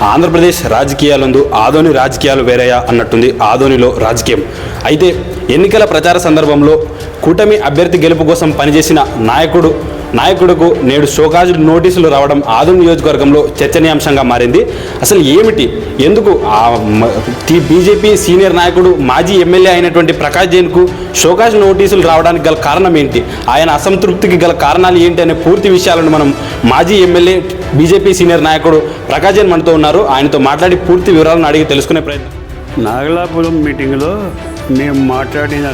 ఆంధ్రప్రదేశ్ రాజకీయాలందు ఆదోని రాజకీయాలు వేరయ్యా అన్నట్టుంది ఆదోనిలో రాజకీయం. అయితే ఎన్నికల ప్రచార సందర్భంలో కూటమి అభ్యర్థి గెలుపు కోసం పనిచేసిన నాయకుడుకు నేడు షోకాజ్ నోటీసులు రావడం ఆదోని నియోజకవర్గంలో చర్చనీయాంశంగా మారింది. అసలు ఏమిటి, ఎందుకు బీజేపీ సీనియర్ నాయకుడు మాజీ ఎమ్మెల్యే అయినటువంటి ప్రకాష్ జైన్కు షోకాజ్ నోటీసులు రావడానికి గల కారణం ఏంటి, ఆయన అసంతృప్తికి గల కారణాలు ఏంటి అనే పూర్తి విషయాలను మనం మాజీ ఎమ్మెల్యే బీజేపీ సీనియర్ నాయకుడు ప్రకాష్ జైన్ మనతో ఉన్నారు. ఆయనతో మాట్లాడి పూర్తి వివరాలను అడిగి తెలుసుకునే ప్రయత్నం. నాగలాపురం మీటింగ్లో మేము మాట్లాడిన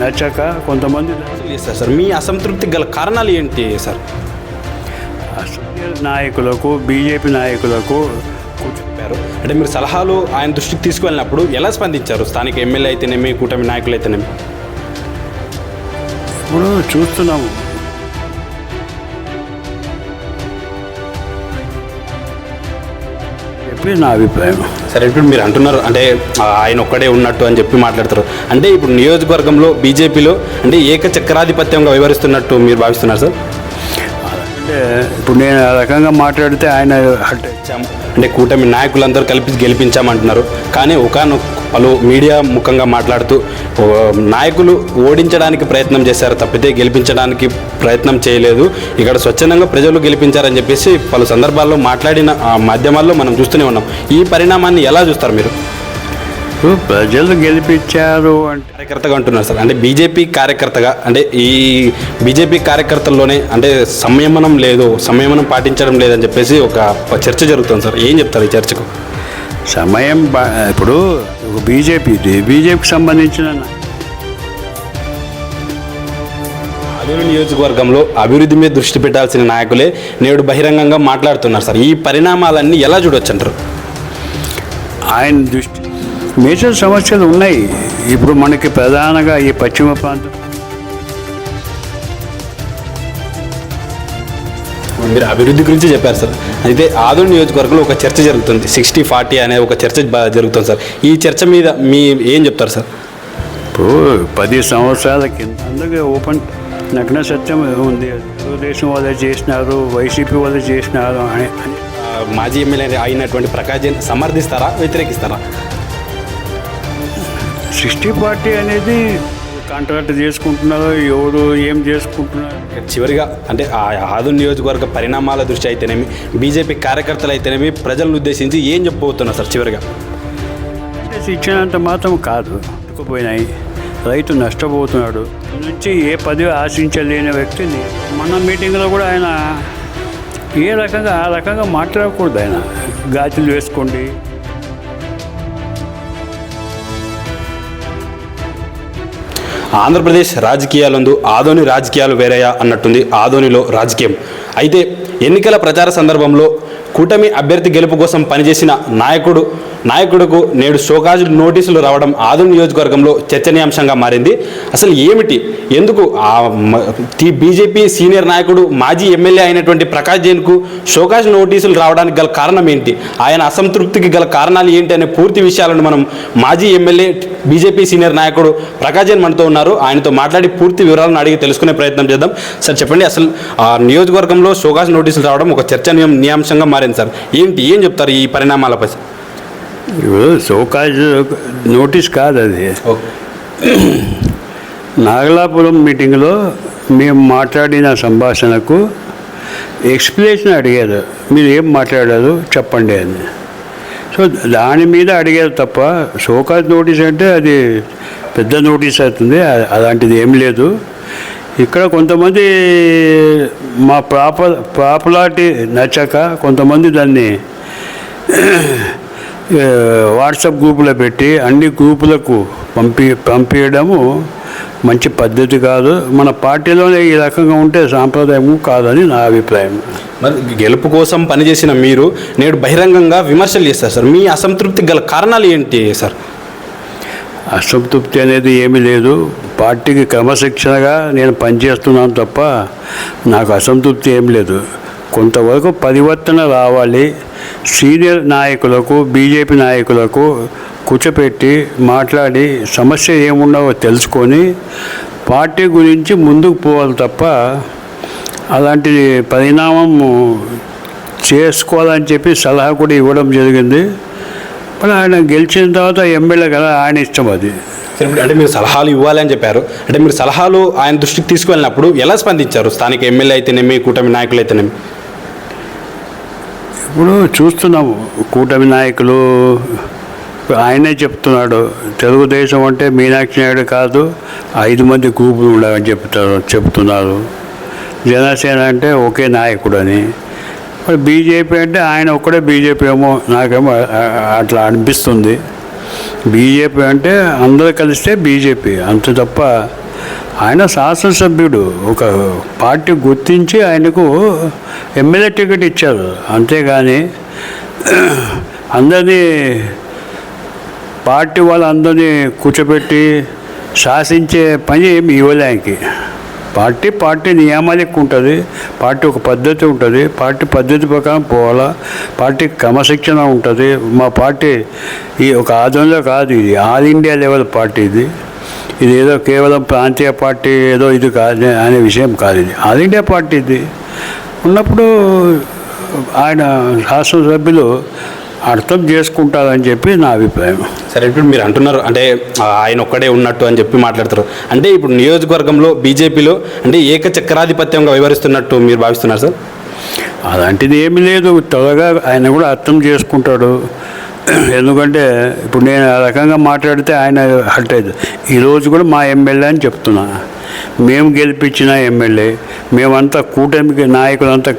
నచ్చక కొంతమంది సార్ మీ అసంతృప్తికి గల కారణాలు ఏంటి సార్? సీనియర్ నాయకులకు బీజేపీ నాయకులకు చెప్పారు అంటే మీరు సలహాలు ఆయన దృష్టికి తీసుకువెళ్ళినప్పుడు ఎలా స్పందించారు? స్థానిక ఎమ్మెల్యే అయితేనేమి, కూటమి నాయకులు అయితేనేమి. ఇప్పుడు చూస్తున్నాము చెప్పి నా అభిప్రాయం. సరే, ఇప్పుడు మీరు అంటున్నారు అంటే ఆయన ఒక్కడే ఉన్నట్టు అని చెప్పి మాట్లాడతారు. అంటే ఇప్పుడు నియోజకవర్గంలో బీజేపీలో అంటే ఏకచక్రాధిపత్యంగా వ్యవహరిస్తున్నట్టు మీరు భావిస్తున్నారు సార్? అంటే ఇప్పుడు నేను ఆ రకంగా మాట్లాడితే ఆయన అంటే కూటమి నాయకులందరూ కలిపి గెలిపించామంటున్నారు. కానీ పలు మీడియా ముఖంగా మాట్లాడుతూ నాయకులు ఓడించడానికి ప్రయత్నం చేశారు తప్పితే గెలిపించడానికి ప్రయత్నం చేయలేదు, ఇక్కడ స్వచ్ఛందంగా ప్రజలు గెలిపించారని చెప్పేసి పలు సందర్భాల్లో మాట్లాడిన మాధ్యమాల్లో మనం చూస్తూనే ఉన్నాం. ఈ పరిణామాన్ని ఎలా చూస్తారు మీరు? ప్రజలు గెలిపించారు అంటే కార్యకర్తగా అంటున్నారు సార్. అంటే బీజేపీ కార్యకర్తగా అంటే ఈ బీజేపీ కార్యకర్తల్లోనే అంటే సంయమనం పాటించడం లేదని చెప్పేసి ఒక చర్చ జరుగుతుంది సార్. ఏం చెప్తారు ఈ చర్చకు? ఇప్పుడు బీజేపీకి సంబంధించిన ఆదోని నియోజకవర్గంలో అభివృద్ధి మీద దృష్టి పెట్టాల్సిన నాయకులే నేడు బహిరంగంగా మాట్లాడుతున్నారు సార్. ఈ పరిణామాలన్నీ ఎలా చూడొచ్చు అంటారు? ఆయన దృష్టి మేజర్ సమస్యలు ఉన్నాయి. ఇప్పుడు మనకి ప్రధానంగా ఈ పశ్చిమ ప్రాంతం మీరు అభివృద్ధి గురించి చెప్పారు సార్. అయితే ఆదోని నియోజకవర్గంలో ఒక చర్చ జరుగుతుంది, 60-40 అనే ఒక చర్చ జరుగుతుంది సార్. ఈ చర్చ మీద మీ ఏం చెప్తారు సార్? ఇప్పుడు 10 సంవత్సరాల కింద అందుకే ఓపెన్ నగ్న సత్యం ఉంది. తెలుగుదేశం వాళ్ళు చేసినారు, వైసీపీ వాళ్ళు చేసినారు అని మాజీ ఎమ్మెల్యే అయినటువంటి ప్రకాష్ జైన్ సమర్థిస్తారా, వ్యతిరేకిస్తారా? 60-40 అనేది కాంట్రాక్ట్ చేసుకుంటున్నారు, ఎవరు ఏం చేసుకుంటున్నారు. చివరిగా అంటే ఆదోని నియోజకవర్గ పరిణామాల దృష్టి అయితేనేమి, బీజేపీ కార్యకర్తలు అయితేనేమి ప్రజలను ఉద్దేశించి ఏం చెప్పబోతున్నారు సార్? చివరిగా ఇచ్చినంత మాత్రం కాదు, పోయినాయి, రైతు నష్టపోతున్నాడు నుంచి ఏ పదవి ఆశించలేని వ్యక్తిని మన మీటింగ్లో కూడా ఆయన ఆ రకంగా మాట్లాడకూడదు. ఆయన గాజులు వేసుకోండి. ఆంధ్రప్రదేశ్ రాజకీయాలందు ఆదోని రాజకీయాలు వేరయ్యా అన్నట్టుంది ఆదోనిలో రాజకీయం. అయితే ఎన్నికల ప్రచార సందర్భంలో కూటమి అభ్యర్థి గెలుపు కోసం పనిచేసిన నాయకుడుకు నేడు షోకాజ్ నోటీసులు రావడం ఆదోని నియోజకవర్గంలో చర్చనీయాంశంగా మారింది. అసలు ఏమిటి, ఎందుకు బీజేపీ సీనియర్ నాయకుడు మాజీ ఎమ్మెల్యే అయినటువంటి ప్రకాష్ జైన్కు షోకాజ్ నోటీసులు రావడానికి గల కారణం ఏంటి, ఆయన అసంతృప్తికి గల కారణాలు ఏంటి అనే పూర్తి విషయాలను మనం మాజీ ఎమ్మెల్యే బీజేపీ సీనియర్ నాయకుడు ప్రకాష్ జైన్ మనతో ఉన్నారు. ఆయనతో మాట్లాడి పూర్తి వివరాలను అడిగి తెలుసుకునే ప్రయత్నం చేద్దాం. సార్ చెప్పండి, అసలు నియోజకవర్గంలో షోకాజ్ నోటీసులు రావడం ఒక చర్చనీయాంశంగా మారింది సార్. ఏం చెప్తారు ఈ పరిణామాలపై? షోకాజ్ నోటీస్ కాదు అది. నాగలాపురం మీటింగ్లో మేము మాట్లాడిన సంభాషణకు ఎక్స్ప్లెనేషన్ అడిగారు, మీరు ఏం మాట్లాడారు చెప్పండి అని. సో దాని మీద అడిగారు తప్ప షోకాజ్ నోటీస్ అంటే అది పెద్ద నోటీస్ అవుతుంది, అలాంటిది ఏం లేదు. ఇక్కడ కొంతమంది మా పాపులారిటీ నచ్చక కొంతమంది దాన్ని వాట్సాప్ గ్రూపులో పెట్టి అన్ని గ్రూపులకు పంపించడము మంచి పద్ధతి కాదు. మన పార్టీలోనే ఈ రకంగా ఉంటే సాంప్రదాయము కాదని నా అభిప్రాయం. మరి గెలుపు కోసం పనిచేసిన మీరు నేడు బహిరంగంగా విమర్శలు చేస్తారు సార్. మీ అసంతృప్తికి గల కారణాలు ఏంటి సార్? అసంతృప్తి అనేది ఏమీ లేదు. పార్టీకి క్రమశిక్షణగా నేను పనిచేస్తున్నాను తప్ప నాకు అసంతృప్తి ఏం లేదు. కొంతవరకు పరివర్తన రావాలి. సీనియర్ నాయకులకు బీజేపీ నాయకులకు కూర్చోపెట్టి మాట్లాడి సమస్య ఏమున్నావో తెలుసుకొని పార్టీ గురించి ముందుకు పోవాలి తప్ప అలాంటి పరిణామం చేసుకోవాలని చెప్పి సలహా కూడా ఇవ్వడం జరిగింది. మరి ఆయన గెలిచిన తర్వాత ఎమ్మెల్యే కదా, ఆయన ఇష్టం అది. సరే, ఇప్పుడు అంటే మీరు సలహాలు ఇవ్వాలి అని చెప్పారు. అంటే మీరు సలహాలు ఆయన దృష్టికి తీసుకువెళ్ళినప్పుడు ఎలా స్పందించారు? స్థానిక ఎమ్మెల్యే అయితేనేమి, కూటమి నాయకులు అయితేనేమి. ఇప్పుడు చూస్తున్నాము కూటమి నాయకులు ఆయనే చెప్తున్నాడు, తెలుగుదేశం అంటే మీనాక్షి నాయుడు కాదు, 5 మంది గ్రూపులు ఉండవని చెప్తున్నారు. జనసేన అంటే ఒకే నాయకుడు అని. మరి బీజేపీ అంటే ఆయన ఒక్కడే బీజేపీ ఏమో, నాకేమో అట్లా అనిపిస్తుంది. బీజేపీ అంటే అందరూ కలిస్తే బీజేపీ అంత తప్ప, ఆయన శాసనసభ్యుడు, ఒక పార్టీ గుర్తించి ఆయనకు ఎమ్మెల్యే టికెట్ ఇచ్చారు. అంతేగాని అందరినీ పార్టీ వాళ్ళందరినీ కూర్చోబెట్టి శాసించే పని ఏమి ఇవ్వలే ఆయనకి. పార్టీ నియమాలకు ఉంటుంది, పార్టీ ఒక పద్ధతి ఉంటుంది, పార్టీ పద్ధతి ప్రకారం పోవాలా, పార్టీ క్రమశిక్షణ ఉంటుంది. మా పార్టీ ఈ ఒక ఆధ్వర్యంలో కాదు, ఇది ఆల్ ఇండియా లెవెల్ పార్టీ. ఇది ఏదో కేవలం ప్రాంతీయ పార్టీ ఏదో ఇది కాదు అనే విషయం కాదు, ఇది ఆల్ ఇండియా పార్టీ. ఇది ఉన్నప్పుడు ఆయన శాసనసభ్యులు అర్థం చేసుకుంటారని చెప్పి నా అభిప్రాయం. సరే, ఇప్పుడు మీరు అంటున్నారు అంటే ఆయన ఒక్కడే ఉన్నట్టు అని చెప్పి మాట్లాడతారు. అంటే ఇప్పుడు నియోజకవర్గంలో బీజేపీలో అంటే ఏకచక్రాధిపత్యంగా వ్యవహరిస్తున్నట్టు మీరు భావిస్తున్నారు సార్? అలాంటిది ఏమీ లేదు, త్వరగా ఆయన కూడా అర్థం చేసుకుంటాడు. ఎందుకంటే ఇప్పుడు నేను ఆ రకంగా మాట్లాడితే ఆయన హర్ట్ అవుతుంది. ఈరోజు కూడా మా ఎమ్మెల్యే అని చెప్తున్నా, మేము గెలిపించిన ఎమ్మెల్యే, మేమంతా కూటమికి నాయకులంతా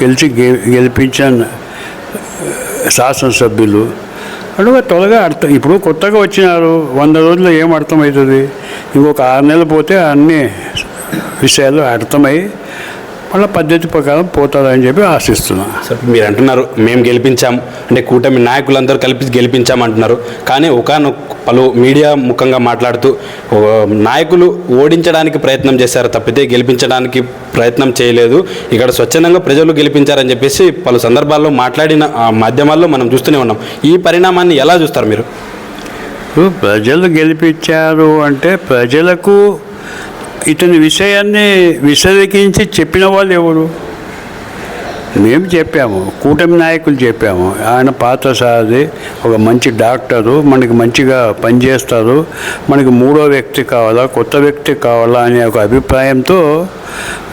కలిసి గెలిపించిన శాసనసభ్యులు. అడుగు త్వరగా అర్థం, ఇప్పుడు కొత్తగా వచ్చినారు, 100 రోజుల్లో ఏం అర్థమవుతుంది? ఇంకొక 6 నెలలు పోతే అన్ని విషయాలు అర్థమై మళ్ళీ పద్ధతి ప్రకారం పోతుందని చెప్పి ఆశిస్తున్నాను. సార్, మీరు అంటున్నారు మేము గెలిపించాం అంటే కూటమి నాయకులందరూ కలిపి గెలిపించాం అంటున్నారు. కానీ పలు మీడియా ముఖంగా మాట్లాడుతూ నాయకులు ఓడించడానికి ప్రయత్నం చేశారు తప్పితే గెలిపించడానికి ప్రయత్నం చేయలేదు, ఇక్కడ స్వచ్ఛందంగా ప్రజలు గెలిపించారని చెప్పేసి పలు సందర్భాల్లో మాట్లాడిన మాధ్యమాల్లో మనం చూస్తూనే ఉన్నాం. ఈ పరిణామాన్ని ఎలా చూస్తారు మీరు? ప్రజలు గెలిపించారు అంటే ప్రజలకు ఇతని విషయాన్ని విశదీకరించి చెప్పిన వాళ్ళు ఎవరు? మేము చెప్పాము, కూటమి నాయకులు చెప్పాము. ఆయన పాత్రసారథి, ఒక మంచి డాక్టరు, మనకి మంచిగా పనిచేస్తారు, మనకి 3వ వ్యక్తి కావాలా, కొత్త వ్యక్తి కావాలా అనే ఒక అభిప్రాయంతో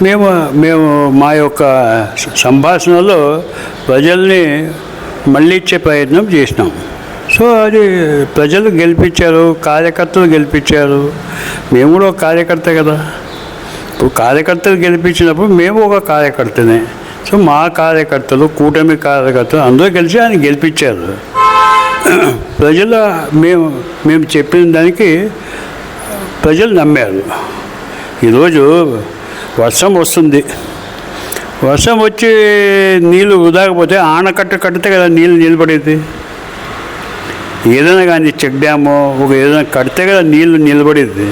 మేము మా యొక్క సంభాషణలో ప్రజల్ని మళ్ళీ ఇచ్చే ప్రయత్నం చేసినాం. సో అది ప్రజలు గెలిపించారు, కార్యకర్తలు గెలిపించారు. మేము కూడా ఒక కార్యకర్త కదా. ఇప్పుడు కార్యకర్తలు గెలిపించినప్పుడు మేము ఒక కార్యకర్తనే. సో మా కార్యకర్తలు, కూటమి కార్యకర్తలు అందరూ కలిసి ఆయన గెలిపించారు. ప్రజలు మేము చెప్పిన దానికి ప్రజలు నమ్మారు. ఈరోజు వర్షం వస్తుంది, వర్షం వచ్చి నీళ్ళు వృధాకపోతే ఆనకట్ట కడితే కదా నీళ్ళు నిలబడేది. ఏదైనా కానీ చెక్ డ్యాము ఏదైనా కడితే కదా నీళ్ళు నిలబడేది.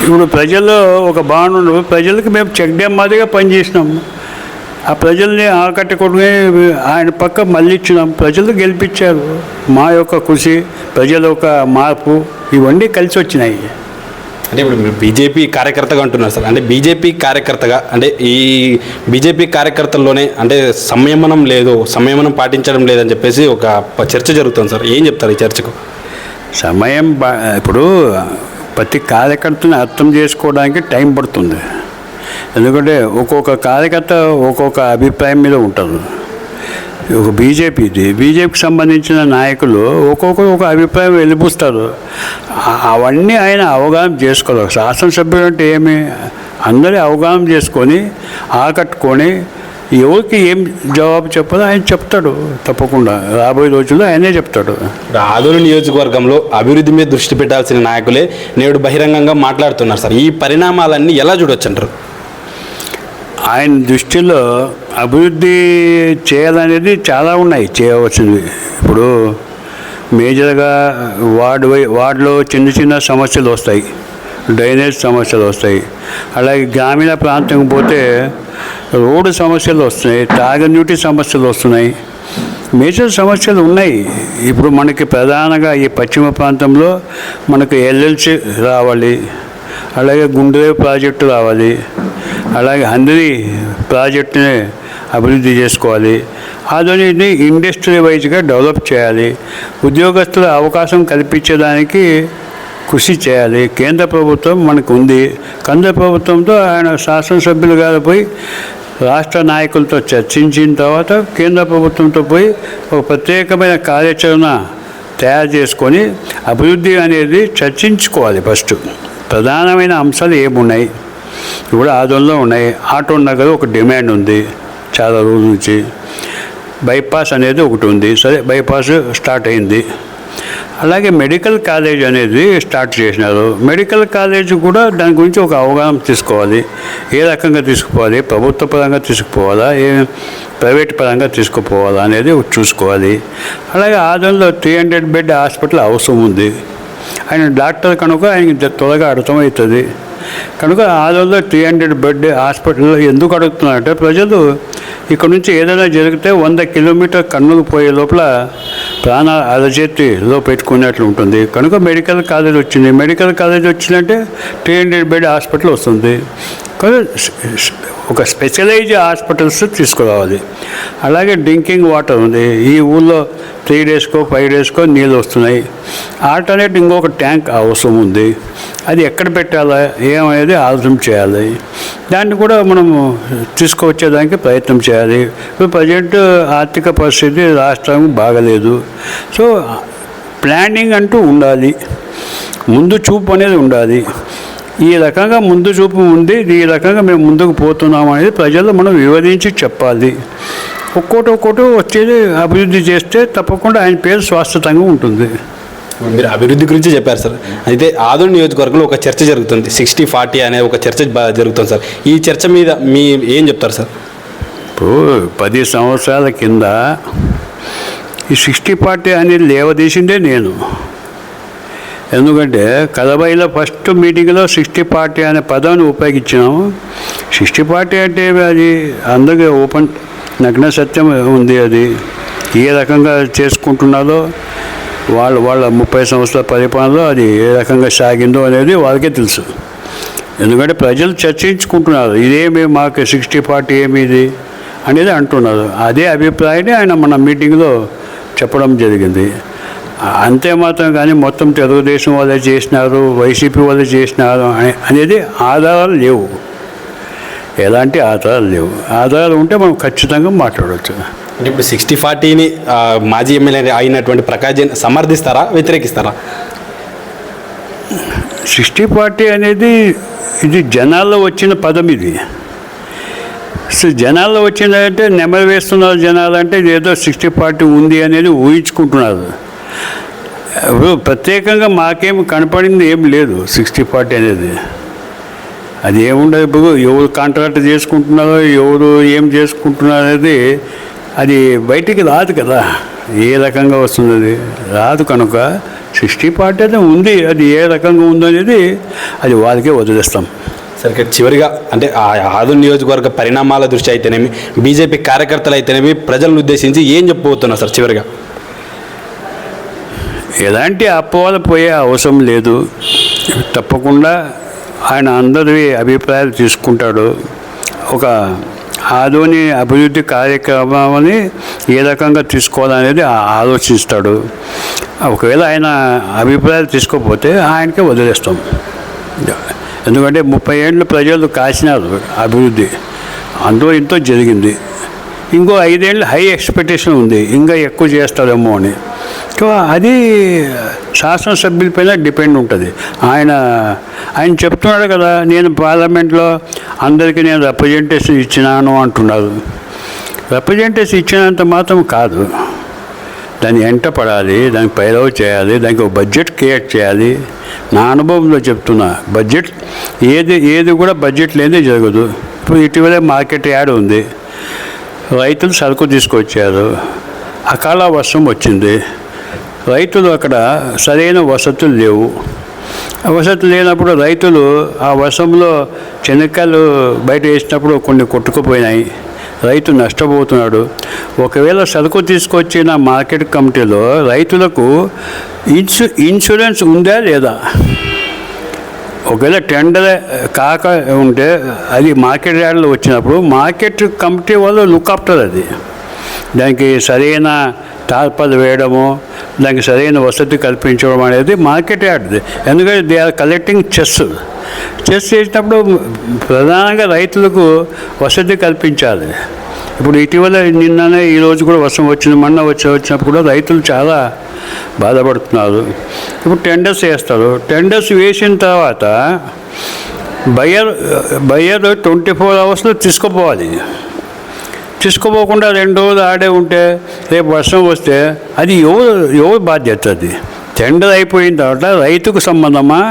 ఇప్పుడు ప్రజల్లో ఒక భావన ఉండదు, ప్రజలకు మేము చెక్ డ్యామ్ మాదిరిగా పనిచేసినాము. ఆ ప్రజల్ని ఆకట్టుకుని ఆయన పక్క మళ్ళీ ఇచ్చినాం, ప్రజలు గెలిపించారు. మా యొక్క కృషి, ప్రజల యొక్క మార్పు ఇవన్నీ కలిసి వచ్చినాయి. అంటే ఇప్పుడు మీరు బీజేపీ కార్యకర్తగా అంటున్నారు సార్, అంటే బీజేపీ కార్యకర్తగా అంటే ఈ బీజేపీ కార్యకర్తల్లోనే అంటే సంయమనం పాటించడం లేదని చెప్పేసి ఒక చర్చ జరుగుతుంది సార్, ఏం చెప్తారు ఈ చర్చకు? ఇప్పుడు ప్రతి కార్యకర్తని అర్థం చేసుకోవడానికి టైం పడుతుంది. ఎందుకంటే ఒక్కొక్క కార్యకర్త ఒక్కొక్క అభిప్రాయం మీద ఉంటారు. ఒక బీజేపీకి సంబంధించిన నాయకులు ఒక్కొక్కరు ఒక అభిప్రాయం వెలిపిస్తారు. అవన్నీ ఆయన అవగాహన చేసుకోవాలి. శాసనసభ్యులు అంటే ఏమి, అందరి అవగాహన చేసుకొని ఆకట్టుకొని ఎవరికి ఏం జవాబు చెప్పాలో ఆయన చెప్తాడు. తప్పకుండా రాబోయే రోజుల్లో ఆయనే చెప్తాడు. ఆదోని నియోజకవర్గంలో అభివృద్ధి మీద దృష్టి పెట్టాల్సిన నాయకులే నేడు బహిరంగంగా మాట్లాడుతున్నారు సార్. ఈ పరిణామాలన్నీ ఎలా చూడొచ్చు అంటారు? ఆయన దృష్టిలో అభివృద్ధి చేయాలనేది చాలా ఉన్నాయి చేయవలసినవి. ఇప్పుడు మేజర్గా వార్డులో చిన్న సమస్యలు వస్తాయి, డ్రైనేజ్ సమస్యలు వస్తాయి. అలాగే గ్రామీణ ప్రాంతం పోతే రోడ్డు సమస్యలు వస్తున్నాయి, తాగునీటి సమస్యలు వస్తున్నాయి, మేజర్ సమస్యలు ఉన్నాయి. ఇప్పుడు మనకి ప్రధానంగా ఈ పశ్చిమ ప్రాంతంలో మనకు ఎల్ఎల్సి రావాలి, అలాగే గుండెరేవు ప్రాజెక్టు రావాలి, అలాగే హంద్రీ ప్రాజెక్టుని అభివృద్ధి చేసుకోవాలి, ఆధోనిని ఇండస్ట్రీ వైజ్గా డెవలప్ చేయాలి, ఉద్యోగస్తుల అవకాశం కల్పించడానికి కృషి చేయాలి. కేంద్ర ప్రభుత్వం మనకు ఉంది. కేంద్ర ప్రభుత్వంతో ఆయన శాసనసభ్యులు గారు పోయి రాష్ట్ర నాయకులతో చర్చించిన తర్వాత కేంద్ర ప్రభుత్వంతో పోయి ఒక ప్రత్యేకమైన కార్యాచరణ తయారు చేసుకొని అభివృద్ధి అనేది చర్చించుకోవాలి. ఫస్ట్ ప్రధానమైన అంశాలు ఏమున్నాయి ఇప్పుడు ఆదోళనలో ఉన్నాయి. ఆటో నగర్ ఒక డిమాండ్ ఉంది చాలా రోజుల నుంచి. బైపాస్ అనేది ఒకటి ఉంది, సరే బైపాస్ స్టార్ట్ అయింది. అలాగే మెడికల్ కాలేజ్ అనేది స్టార్ట్ చేసినారు. మెడికల్ కాలేజ్ కూడా దాని గురించి ఒక అవగాహన తీసుకోవాలి. ఏ రకంగా తీసుకుపోవాలి, ప్రభుత్వ పరంగా తీసుకుపోవాలా, ప్రైవేట్ పరంగా తీసుకుపోవాలా అనేది చూసుకోవాలి. అలాగే ఆదోళనలో 300 బెడ్ హాస్పిటల్ అవసరం ఉంది. ఆయన డాక్టర్ కనుక ఆయనకి త్వరగా అర్థమవుతుంది. కనుక ఆదోళనలో 300 బెడ్ హాస్పిటల్ ఎందుకు అడుగుతున్నారంటే ప్రజలు ఇక్కడ నుంచి ఏదైనా జరిగితే 100 కిలోమీటర్ కర్నూలు పోయే లోపల ప్రాణ అరచేతిలో పెట్టుకున్నట్లు ఉంటుంది. కనుక మెడికల్ కాలేజ్ వచ్చింది. మెడికల్ కాలేజ్ వచ్చిందంటే 300 బెడ్ హాస్పిటల్ వస్తుంది. ఒక స్పెషలైజ్డ్ హాస్పిటల్స్ తీసుకురావాలి. అలాగే డ్రింకింగ్ వాటర్ ఉంది. ఈ ఊళ్ళో 3 డేస్కో 5 డేస్కో నీళ్ళు వస్తున్నాయి. ఆల్టర్నేట్ ఇంకొక ట్యాంక్ అవసరం ఉంది. అది ఎక్కడ పెట్టాలా ఏమనేది ఆలోచన చేయాలి. దాన్ని కూడా మనము తీసుకువచ్చేదానికి ప్రయత్నం చేయాలి. ఇప్పుడు ప్రజెంట్ ఆర్థిక పరిస్థితి రాష్ట్రం బాగలేదు. సో ప్లానింగ్ అంటూ ఉండాలి, ముందు చూపు అనేది ఉండాలి. ఈ రకంగా ముందు చూపు ఉంది, ఈ రకంగా మేము ముందుకు పోతున్నాం అనేది ప్రజలు మనం వివరించి చెప్పాలి. ఒక్కోటి వచ్చేది అభివృద్ధి చేస్తే తప్పకుండా ఆయన పేరు శాశ్వతంగా ఉంటుంది. మీరు అభివృద్ధి గురించి చెప్పారు సార్. అయితే ఆదోని నియోజకవర్గంలో ఒక చర్చ జరుగుతుంది, 60-40 అనే ఒక చర్చ జరుగుతుంది సార్. ఈ చర్చ మీద మీ ఏం చెప్తారు సార్? ఇప్పుడు 10 సంవత్సరాల కింద ఈ 60-40 అనేది లేవదీసిందే నేను. ఎందుకంటే కలబాయిలో ఫస్ట్ మీటింగ్లో 60-40 అనే పదాన్ని ఉపయోగించినాము. 60-40 అంటే అది అందరికీ ఓపెన్ నగ్న సత్యం ఉంది. అది ఏ రకంగా చేసుకుంటున్నారో వాళ్ళ 30 సంవత్సరాల పరిపాలనలో అది ఏ రకంగా సాగిందో అనేది వాళ్ళకే తెలుసు. ఎందుకంటే ప్రజలు చర్చించుకుంటున్నారు, ఇదేమి మాకు 60-40 ఏమి ఇది అనేది అంటున్నారు. అదే అభిప్రాయాన్ని ఆయన మన మీటింగ్లో చెప్పడం జరిగింది. అంతే మాత్రం కానీ మొత్తం తెలుగుదేశం వాళ్ళే చేసినారు, వైసీపీ వాళ్ళే చేసినారు అనేది ఆధారాలు లేవు. ఎలాంటి ఆధారాలు లేవు. ఆధారాలు ఉంటే మనం ఖచ్చితంగా మాట్లాడవచ్చు. అంటే ఇప్పుడు 60-40ని మాజీ ఎమ్మెల్యే అయినటువంటి ప్రకాష్ జైన్ సమర్థిస్తారా, వ్యతిరేకిస్తారా? 60-40 అనేది ఇది జనాల్లో వచ్చిన పదం. ఇది జనాల్లో వచ్చిందంటే నెమరు వేస్తున్నారు జనాలు. అంటే ఏదో 60-40 ఉంది అనేది ఊహించుకుంటున్నారు. ప్రత్యేకంగా మాకేం కనపడింది ఏం లేదు 60-40 అనేది. అది ఏముండదు. ఇప్పుడు ఎవరు కాంట్రాక్ట్ చేసుకుంటున్నారో ఎవరు ఏం చేసుకుంటున్నారు అనేది అది బయటికి రాదు కదా. ఏ రకంగా వస్తుంది అది రాదు. కనుక 60-40 అయితే ఉంది. అది ఏ రకంగా ఉందో అనేది అది వాళ్ళకే వదిలేస్తాం. సరే, చివరిగా అంటే ఆ ఆదోని నియోజకవర్గ పరిణామాల దృష్టి అయితేనేమి, బీజేపీ కార్యకర్తలు అయితేనేమి ప్రజలను ఉద్దేశించి ఏం చెప్పబోతున్నారు సార్ చివరిగా? ఎలాంటి అపోహలు పోయే అవసరం లేదు. తప్పకుండా ఆయన అందరి అభిప్రాయాలు తీసుకుంటాడు. ఒక ఆదోని అభివృద్ధి కార్యక్రమాన్ని ఏ రకంగా తీసుకోవాలనేది ఆలోచిస్తాడు. ఒకవేళ ఆయన అభిప్రాయాలు తీసుకోకపోతే ఆయనకే వదిలేస్తాం. ఎందుకంటే 30 ఏళ్ళు ప్రజలు కాసినారు అభివృద్ధి, అందులో ఎంతో జరిగింది. ఇంకో 5 ఏళ్ళు హై ఎక్స్పెక్టేషన్ ఉంది, ఇంకా ఎక్కువ చేస్తారేమో అని. సో అది శాసనసభ్యులపైన డిపెండ్ ఉంటుంది. ఆయన చెప్తున్నాడు కదా, నేను పార్లమెంట్లో అందరికీ నేను రిప్రజెంటేషన్ ఇచ్చినాను అంటున్నారు. రిప్రజెంటేషన్ ఇచ్చినంత మాత్రం కాదు, దాన్ని ఎంట పడాలి, దానికి పైరవ్ చేయాలి, దానికి ఒక బడ్జెట్ క్రియేట్ చేయాలి. నా అనుభవంలో చెప్తున్నా, బడ్జెట్ ఏది కూడా బడ్జెట్ లేదే జరగదు. ఇప్పుడు ఇటీవలే మార్కెట్ యాడ్ ఉంది. రైతులు సరుకు తీసుకొచ్చారు, అకాల వర్షం వచ్చింది. రైతులు అక్కడ సరైన వసతులు లేవు. వసతులు లేనప్పుడు రైతులు ఆ వర్షంలో శనక్కాయలు బయట వేసినప్పుడు కొన్ని కొట్టుకుపోయినాయి. రైతు నష్టపోతున్నాడు. ఒకవేళ సరుకు తీసుకొచ్చిన మార్కెట్ కమిటీలో రైతులకు ఇన్సూరెన్స్ ఉందా లేదా? ఒకవేళ టెండర్ కాక ఉంటే అది మార్కెట్ యార్డ్లో వచ్చినప్పుడు మార్కెట్ కమిటీ వాళ్ళు లుక్ ఆఫ్టర్ అది. దానికి సరైన టార్పల్ వేయడము, దానికి సరైన వసతి కల్పించడం అనేది మార్కెట్ యార్డ్ది. ఎందుకంటే దే ఆర్ కలెక్టింగ్ చెస్ చేసినప్పుడు ప్రధానంగా రైతులకు వసతి కల్పించాలి. ఇప్పుడు ఇటీవల నిన్ననే ఈరోజు కూడా వర్షం వచ్చింది, మొన్న వచ్చినప్పుడు కూడా రైతులు చాలా బాధపడుతున్నారు. ఇప్పుడు టెండర్స్ వేస్తారు. టెండర్స్ వేసిన తర్వాత బయ్యర్ 24 అవర్స్లో తీసుకుపోవాలి. తీసుకుపోకుండా 2 రోజులు ఆడే ఉంటే రేపు వర్షం వస్తే అది ఎవరు బాధ్యత? అది టెండర్ అయిపోయిన తర్వాత రైతుకు సంబంధమా,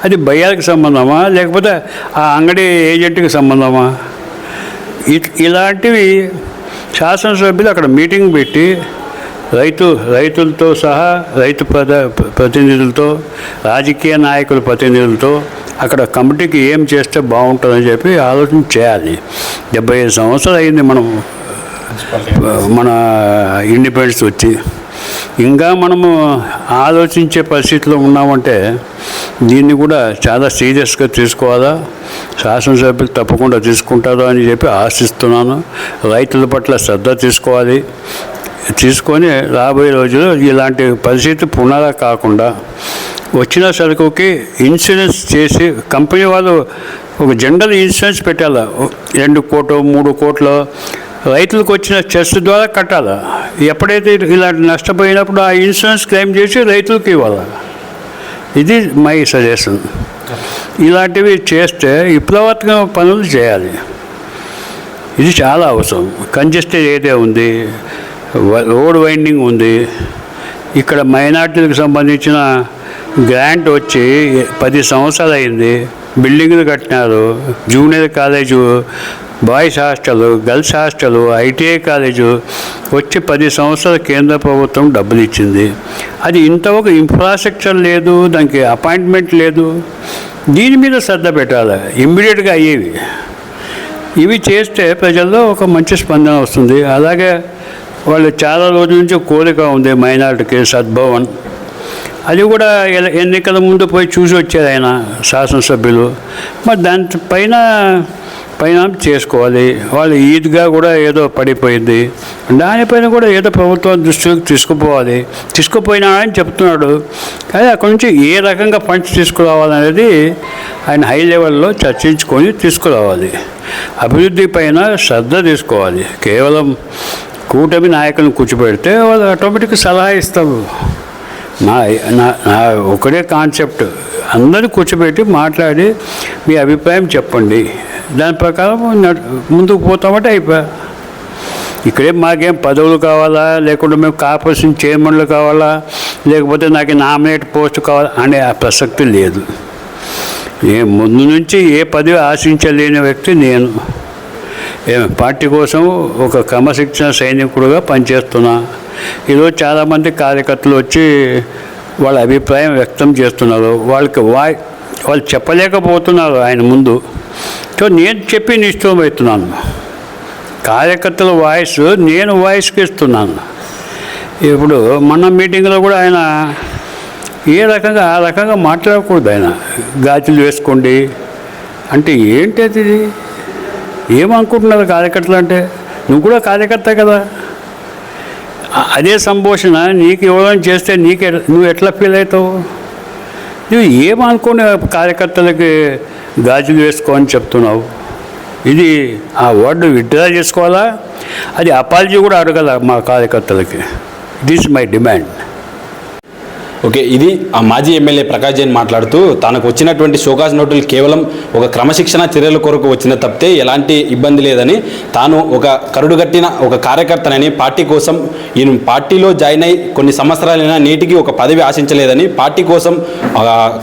అది బయ్యర్కి సంబంధమా, లేకపోతే ఆ అంగడి ఏజెంట్కి సంబంధమా? ఇలాంటివి శాసనసభ్యులు అక్కడ మీటింగ్ పెట్టి రైతులతో సహా రైతు ప్రతినిధులతో, రాజకీయ నాయకుల ప్రతినిధులతో అక్కడ కమిటీకి ఏం చేస్తే బాగుంటుందని చెప్పి ఆలోచన చేయాలి. 75 సంవత్సరాలు అయింది మన ఇండిపెండెన్స్ వచ్చి, ఇంకా మనము ఆలోచించే పరిస్థితిలో ఉన్నామంటే దీన్ని కూడా చాలా సీరియస్గా తీసుకోవాలా. శాసనసభ్యులు తప్పకుండా తీసుకుంటారు అని చెప్పి ఆశిస్తున్నాను. రైతుల పట్ల శ్రద్ధ తీసుకొని రాబోయే రోజుల్లో ఇలాంటి పరిస్థితి పునరా కాకుండా వచ్చిన సరుకుకి ఇన్సూరెన్స్ చేసి కంపెనీ వాళ్ళు ఒక జనరల్ ఇన్సూరెన్స్ పెట్టాలా. 2 కోట్లు 3 కోట్లు రైతులకు వచ్చిన చెస్ ద్వారా కట్టాలా. ఎప్పుడైతే ఇలాంటి నష్టపోయినప్పుడు ఆ ఇన్సూరెన్స్ క్లెయిమ్ చేసి రైతులకు ఇవ్వాలి. ఇది మై సజెషన్. ఇలాంటివి చేస్తే విప్లవాత్మక పనులు చేయాలి. ఇది చాలా అవసరం. కంజెస్టెడ్ ఏరియా ఉంది, రోడ్ వైండింగ్ ఉంది. ఇక్కడ మైనార్టీలకు సంబంధించిన గ్రాంట్ వచ్చి 10 సంవత్సరాలు అయింది. బిల్డింగులు కట్టినారు. Junior college, boys hostel, girls hostel, ITI college వచ్చి 10 సంవత్సరాలు కేంద్ర ప్రభుత్వం డబ్బులు ఇచ్చింది. అది ఇంతవరకు ఇన్ఫ్రాస్ట్రక్చర్ లేదు, దానికి అపాయింట్మెంట్ లేదు. దీని మీద శ్రద్ధ పెట్టాలి. ఇమ్మీడియట్గా అయ్యేవి ఇవి చేస్తే ప్రజల్లో ఒక మంచి స్పందన వస్తుంది. అలాగే వాళ్ళు చాలా రోజుల నుంచి కోరిక ఉంది మైనార్టీకి సద్భవన్. అది కూడా ఎన్నికల ముందు పోయి చూసి వచ్చారు ఆయన శాసనసభ్యులు. మరి దానిపైన చేసుకోవాలి. వాళ్ళు ఈద్గా కూడా ఏదో పడిపోయింది, దానిపైన కూడా ఏదో ప్రభుత్వం దృష్టికి తీసుకుపోయినా అని చెప్తున్నాడు. కానీ అక్కడి నుంచి ఏ రకంగా ఫండ్స్ తీసుకురావాలనేది ఆయన హై లెవెల్లో చర్చించుకొని తీసుకురావాలి. అభివృద్ధి పైన శ్రద్ధ తీసుకోవాలి. కేవలం కూటమి నాయకులను కూర్చోబెడితే వాళ్ళు ఆటోమేటిక్గా సలహా ఇస్తారు. నా ఒకటే కాన్సెప్ట్, అందరూ కూర్చోబెట్టి మాట్లాడి మీ అభిప్రాయం చెప్పండి, దాని ప్రకారం ముందుకు పోతామంటే అయిపోయా. ఇక్కడే మాకేం పదవులు కావాలా, లేకుంటే మేము కార్పొరేషన్ చైర్మన్లు కావాలా, లేకపోతే నాకు నామినేట్ పోస్ట్ కావాలా అనే ఆ ప్రసక్తి లేదు. ముందు నుంచి ఏ పదవి ఆశించలేని వ్యక్తి నేను. పార్టీ కోసం ఒక క్రమశిక్షణ సైనికుడుగా పనిచేస్తున్నా. ఈరోజు చాలామంది కార్యకర్తలు వచ్చి వాళ్ళ అభిప్రాయం వ్యక్తం చేస్తున్నారు. వాళ్ళు చెప్పలేకపోతున్నారు ఆయన ముందు. సో నేను చెప్పి నిశ్చయమవుతున్నాను. కార్యకర్తల వాయిస్ నేను వాయిస్కి ఇస్తున్నాను. ఇప్పుడు మన మీటింగ్లో కూడా ఆయన ఏ రకంగా ఆ రకంగా మాట్లాడకూడదు. ఆయన గాజులు వేసుకోండి అంటే ఏంటి అది? ఏమనుకుంటున్నారు కార్యకర్తలు అంటే? నువ్వు కూడా కార్యకర్త కదా. అదే సంభాషణ నీకు ఇవ్వడం చేస్తే నువ్వు ఎట్లా ఫీల్ అవుతావు? నువ్వు ఏమనుకుని కార్యకర్తలకి గాజులు వేసుకో అని చెప్తున్నావు? ఇది ఆ వర్డ్ విత్డ్రా చేసుకోవాలా? అది అపాలజీ కూడా అడగాల మా కార్యకర్తలకి. This my demand. ఓకే, ఇది ఆ మాజీ ఎమ్మెల్యే ప్రకాష్ జైన్ మాట్లాడుతూ తనకు వచ్చినటువంటి షోకాజ్ నోటులు కేవలం ఒక క్రమశిక్షణ చర్యల కొరకు వచ్చిన తప్పితే ఎలాంటి ఇబ్బంది లేదని, తాను ఒక కరుడుగట్టిన ఒక కార్యకర్తనని, పార్టీ కోసం ఈయన పార్టీలో జాయిన్ అయి కొన్ని సంవత్సరాలైనా నేటికి ఒక పదవి ఆశించలేదని, పార్టీ కోసం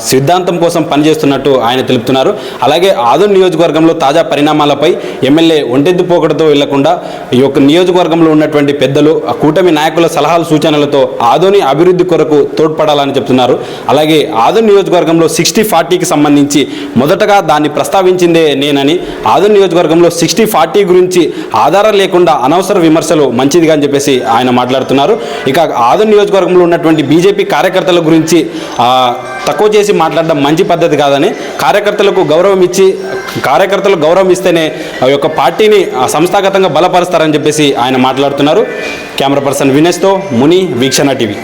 సిద్ధాంతం కోసం పనిచేస్తున్నట్టు ఆయన తెలుపుతున్నారు. అలాగే ఆదోని నియోజకవర్గంలో తాజా పరిణామాలపై ఎమ్మెల్యే ఒంటెద్దు పోకడతో వెళ్లకుండా ఈ యొక్క నియోజకవర్గంలో ఉన్నటువంటి పెద్దలు, ఆ కూటమి నాయకుల సలహాలు సూచనలతో ఆదోని అభివృద్ధి కొరకు తోడ్పడాలని కొనసాగించాలని చెప్తున్నారు. అలాగే ఆదోని నియోజకవర్గంలో 60-40కి సంబంధించి మొదటగా దాన్ని ప్రస్తావించిందే నేనని, ఆదోని నియోజకవర్గంలో 60-40 గురించి ఆధారం లేకుండా అనవసర విమర్శలు మంచిదిగా అని చెప్పేసి ఆయన మాట్లాడుతున్నారు. ఇక ఆదోని నియోజకవర్గంలో ఉన్నటువంటి బీజేపీ కార్యకర్తల గురించి తక్కువ చేసి మాట్లాడడం మంచి పద్ధతి కాదని, కార్యకర్తలకు గౌరవం ఇస్తేనే ఆ యొక్క పార్టీని సంస్థాగతంగా బలపరుస్తారని చెప్పేసి ఆయన మాట్లాడుతున్నారు. కెమెరా పర్సన్ వినేష్తో ముని, వీక్షణ టీవీ.